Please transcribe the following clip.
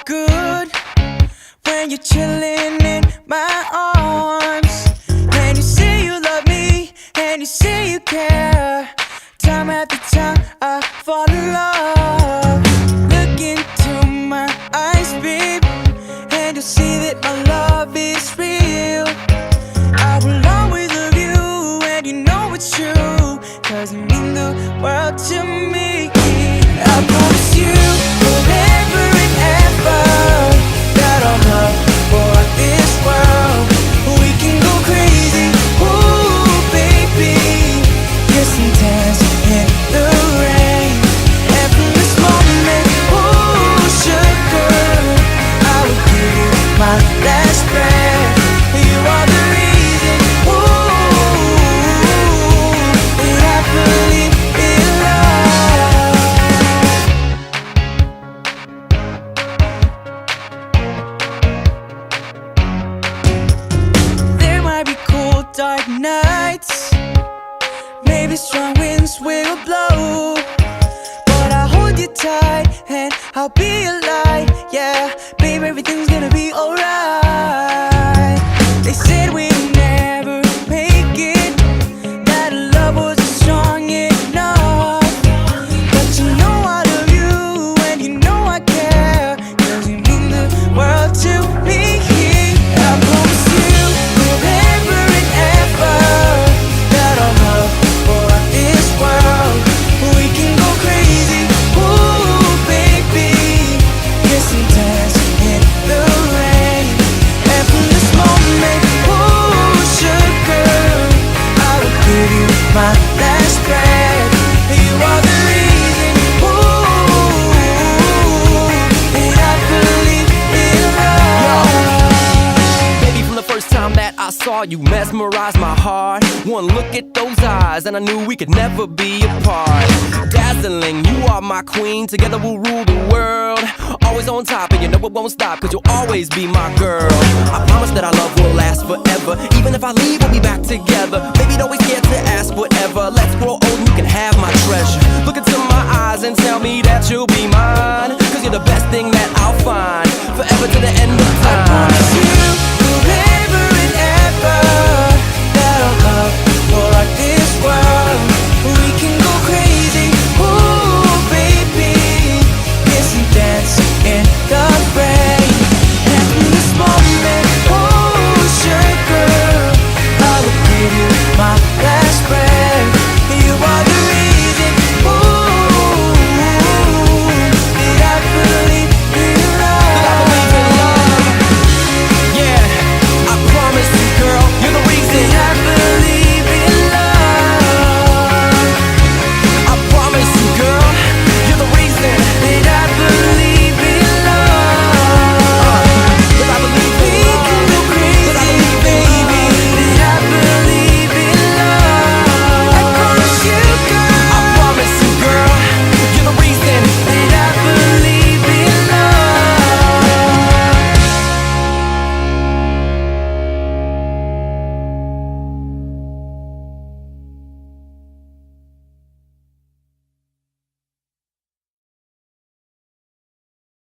good when you're chilling in my arms, and you say you love me, and you say you care. Time after time I fall in love. Look into my eyes, babe, and you'll see that my love is real. I will always love you, and you know it's true, 'cause you mean the world to me. I promise you forever and ever that I'll love for this world. We can go crazy, ooh baby, kissing, dancing in the rain. And from this moment, ooh sugar, I will give you my last breath. You are the reason, ooh, that I believe in love. There might be cold, dark nights, maybe strong winds will blow, but I'll hold you tight and I'll be your light. Yeah, babe, everything's gonna be alright. They said we'd never make it, that love wasn't strong enough, but you know I love you and you know I care, 'cause you mean the world to me. I promise you forever and ever that I'll love for this world. We can go crazy, ooh baby, kiss and dance in the rain. And from this moment, ooh sugar, I will give you my last breath. You are the reason, ooh, and I believe in love. Baby, from the first time that I saw you, mesmerized my heart. One look at those eyes and I knew we could never be apart. Dazzling, you are my queen, together we'll rule the world. Always on top and you know it won't stop, 'cause you'll always be my girl. I promise that our love will last forever, even if I leave we'll be back together. Baby, don't be scared to ask whatever. Let's grow old and you can have my treasure. Look into my eyes and tell me that you'll be mine, 'cause you're the best thing that I'll find, forever to the end of time.